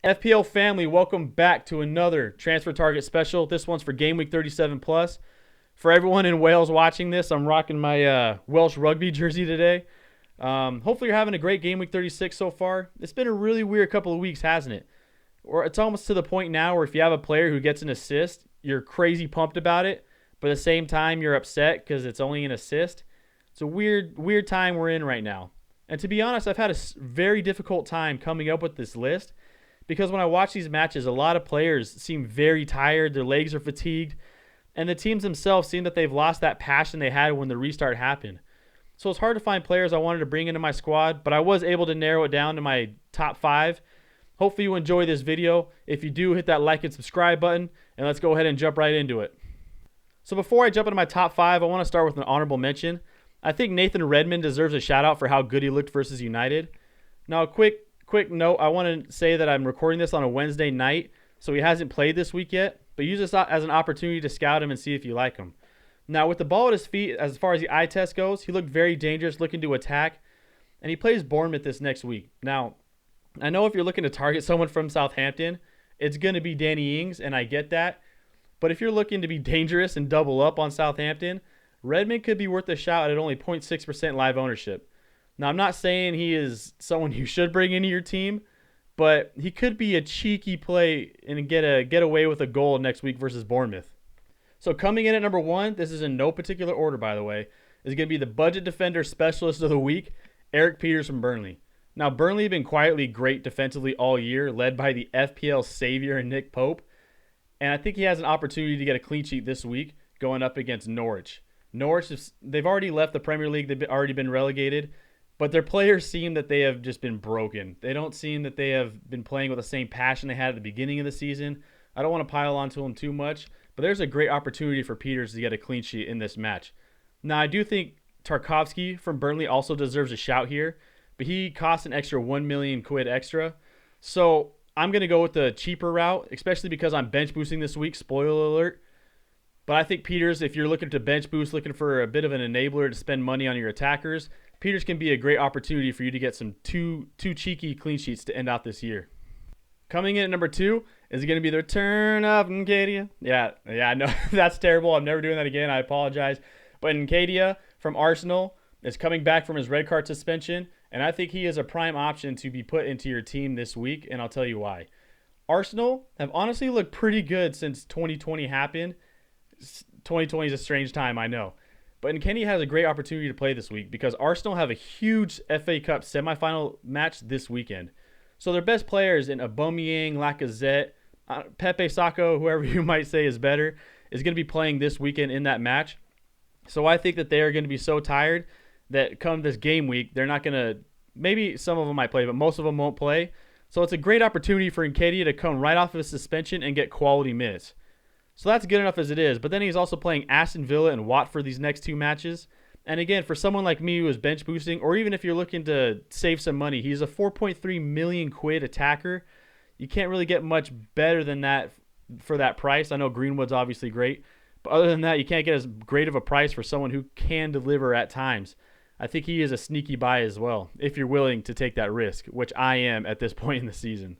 FPL family, welcome back to another transfer target special. This one's for Game Week 37 plus. For everyone in Wales watching this, I'm rocking my Welsh rugby jersey today. Hopefully you're having a great Game Week 36 so far. It's been a really weird couple of weeks, hasn't it? Or it's almost to the point now where if you have a player who gets an assist, you're crazy pumped about it, but at the same time you're upset because it's only an assist. It's a weird time we're in right now. And to be honest, I've had a very difficult time coming up with this list because when I watch these matches, a lot of players seem very tired, their legs are fatigued, and the teams themselves seem that they've lost that passion they had when the restart happened. So it's hard to find players I wanted to bring into my squad, but I was able to narrow it down to my top 5. Hopefully you enjoy this video. If you do, hit that like and subscribe button, and let's go ahead and jump right into it. So before I jump into my top 5, I want to start with an honorable mention. I think Nathan Redmond deserves a shout out for how good he looked versus United. Now, a quick note, I want to say that I'm recording this on a Wednesday night, so he hasn't played this week yet, but use this as an opportunity to scout him and see if you like him. Now, with the ball at his feet, as far as the eye test goes, he looked very dangerous, looking to attack, and he plays Bournemouth this next week. Now, I know if you're looking to target someone from Southampton, it's going to be Danny Ings, and I get that, but if you're looking to be dangerous and double up on Southampton, Redmond could be worth a shout at only 0.6% live ownership. Now, I'm not saying he is someone you should bring into your team, but he could be a cheeky play and get away with a goal next week versus Bournemouth. So coming in at number 1, this is in no particular order, by the way, is going to be the budget defender specialist of the week, Eric Peters from Burnley. Now, Burnley have been quietly great defensively all year, led by the FPL savior Nick Pope, and I think he has an opportunity to get a clean sheet this week going up against Norwich. Norwich, they've already left the Premier League. They've already been relegated. But their players seem that they have just been broken. They don't seem that they have been playing with the same passion they had at the beginning of the season. I don't want to pile onto them too much. But there's a great opportunity for Peters to get a clean sheet in this match. Now, I do think Tarkowski from Burnley also deserves a shout here. But he costs an extra 1 million quid extra. So I'm going to go with the cheaper route, especially because I'm bench boosting this week. Spoiler alert. But I think Peters, if you're looking to bench boost, looking for a bit of an enabler to spend money on your attackers, Peters can be a great opportunity for you to get some two cheeky clean sheets to end out this year. Coming in at number 2 is going to be the return of Nketiah. Yeah, I know that's terrible. I'm never doing that again. I apologize. But Nketiah from Arsenal is coming back from his red card suspension, and I think he is a prime option to be put into your team this week, and I'll tell you why. Arsenal have honestly looked pretty good since 2020 happened. 2020 is a strange time, I know. But Nketiah has a great opportunity to play this week because Arsenal have a huge FA Cup semifinal match this weekend. So their best players in Aubameyang, Lacazette, Pepe Sacco, whoever you might say is better, is going to be playing this weekend in that match. So I think that they are going to be so tired that come this game week, they're not going to, maybe some of them might play, but most of them won't play. So it's a great opportunity for Nketiah to come right off of his suspension and get quality minutes. So that's good enough as it is. But then he's also playing Aston Villa and Watford these next 2 matches. And again, for someone like me who is bench boosting, or even if you're looking to save some money, he's a 4.3 million quid attacker. You can't really get much better than that for that price. I know Greenwood's obviously great. But other than that, you can't get as great of a price for someone who can deliver at times. I think he is a sneaky buy as well, if you're willing to take that risk, which I am at this point in the season.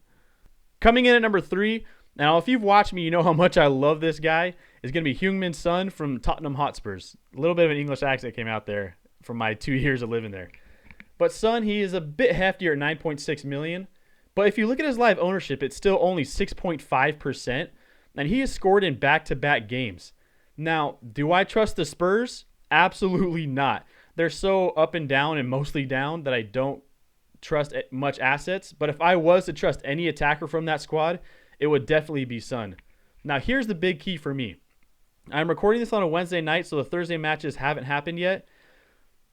Coming in at number 3, now, if you've watched me, you know how much I love this guy. It's going to be Heung-min Son from Tottenham Hotspurs. A little bit of an English accent came out there from my 2 years of living there. But Son, he is a bit heftier at 9.6 million. But if you look at his live ownership, it's still only 6.5%. And he has scored in back-to-back games. Now, do I trust the Spurs? Absolutely not. They're so up and down and mostly down that I don't trust much assets. But if I was to trust any attacker from that squad, it would definitely be Son. Now, here's the big key for me. I'm recording this on a Wednesday night, so the Thursday matches haven't happened yet.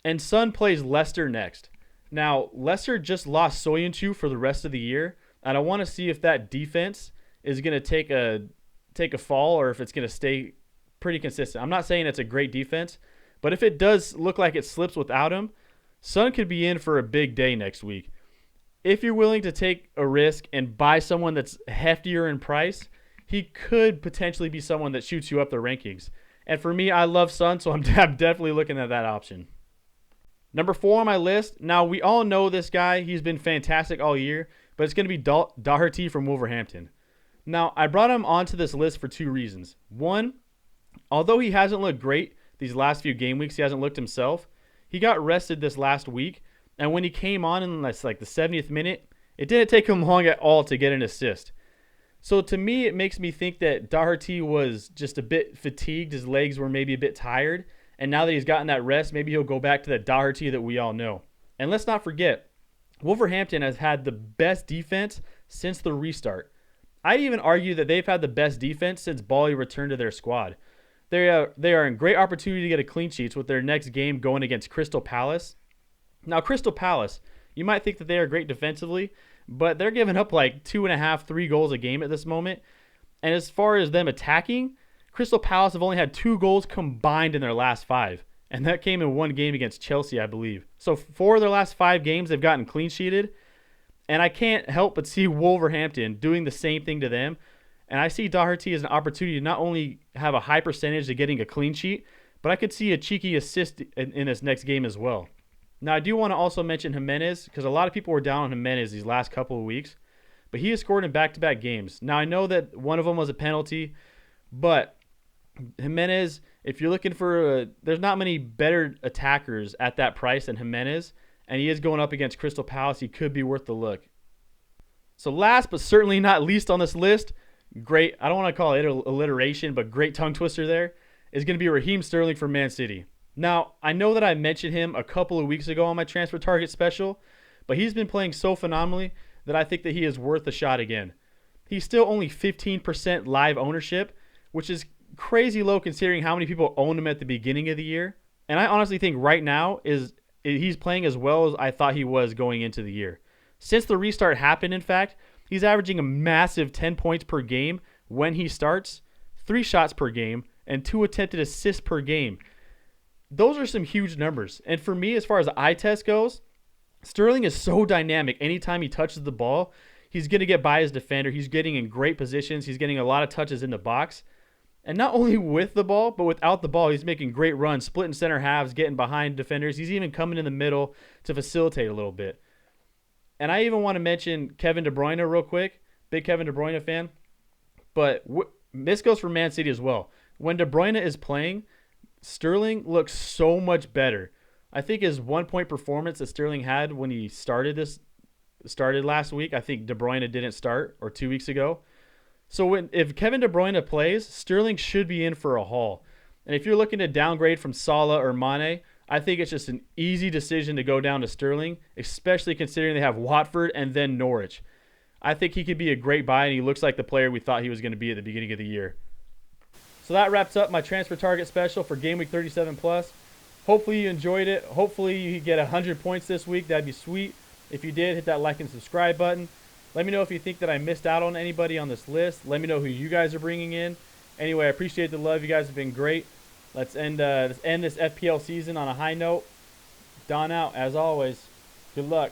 And Son plays Leicester next. Now, Leicester just lost Soyuncu for the rest of the year, and I want to see if that defense is going to take a fall or if it's going to stay pretty consistent. I'm not saying it's a great defense, but if it does look like it slips without him, Son could be in for a big day next week. If you're willing to take a risk and buy someone that's heftier in price, he could potentially be someone that shoots you up the rankings. And for me, I love Son, so I'm definitely looking at that option. Number 4 on my list. Now, we all know this guy. He's been fantastic all year. but it's going to be Daugherty from Wolverhampton. Now, I brought him onto this list for 2 reasons. One, although he hasn't looked great these last few game weeks, he hasn't looked himself. He got rested this last week, and when he came on in like the 70th minute, it didn't take him long at all to get an assist. So to me, it makes me think that Daugherty was just a bit fatigued. His legs were maybe a bit tired. And now that he's gotten that rest, maybe he'll go back to the Daugherty that we all know. And let's not forget, Wolverhampton has had the best defense since the restart. I'd even argue that they've had the best defense since Bally returned to their squad. They are in great opportunity to get a clean sheet with their next game going against Crystal Palace. Now, Crystal Palace, you might think that they are great defensively, but they're giving up like 2.5, 3 goals a game at this moment. And as far as them attacking, Crystal Palace have only had 2 goals combined in their last 5. And that came in one game against Chelsea, I believe. So 4 of their last 5 games, they've gotten clean sheeted. And I can't help but see Wolverhampton doing the same thing to them. And I see Daugherty as an opportunity to not only have a high percentage of getting a clean sheet, but I could see a cheeky assist in this next game as well. Now, I do want to also mention Jimenez, because a lot of people were down on Jimenez these last couple of weeks, but he has scored in back-to-back games. Now, I know that one of them was a penalty, but Jimenez, if you're looking for there's not many better attackers at that price than Jimenez, and he is going up against Crystal Palace. He could be worth the look. So last but certainly not least on this list, great, I don't want to call it alliteration, but great tongue twister there, is going to be Raheem Sterling for Man City. Now, I know that I mentioned him a couple of weeks ago on my transfer target special, but he's been playing so phenomenally that I think that he is worth a shot again. He's still only 15% live ownership, which is crazy low considering how many people owned him at the beginning of the year. And I honestly think right now he's playing as well as I thought he was going into the year. Since the restart happened, in fact, he's averaging a massive 10 points per game when he starts, 3 shots per game, and 2 attempted assists per game. Those are some huge numbers. And for me, as far as the eye test goes, Sterling is so dynamic. Anytime he touches the ball, he's going to get by his defender. He's getting in great positions. He's getting a lot of touches in the box. And not only with the ball, but without the ball, he's making great runs, splitting center halves, getting behind defenders. He's even coming in the middle to facilitate a little bit. And I even want to mention Kevin De Bruyne real quick. Big Kevin De Bruyne fan. But this goes for Man City as well. When De Bruyne is playing, Sterling looks so much better. I think his 1-point performance that Sterling had when he started last week, I think De Bruyne didn't start, or 2 weeks ago. So if Kevin De Bruyne plays, Sterling should be in for a haul. And if you're looking to downgrade from Salah or Mane, I think it's just an easy decision to go down to Sterling, especially considering they have Watford and then Norwich. I think he could be a great buy, and he looks like the player we thought he was going to be at the beginning of the year. So that wraps up my transfer target special for Game Week 37 Plus. Hopefully you enjoyed it. Hopefully you get 100 points this week. That'd be sweet. If you did, hit that like and subscribe button. Let me know if you think that I missed out on anybody on this list. Let me know who you guys are bringing in. Anyway, I appreciate the love. You guys have been great. Let's end this FPL season on a high note. Don out, as always. Good luck.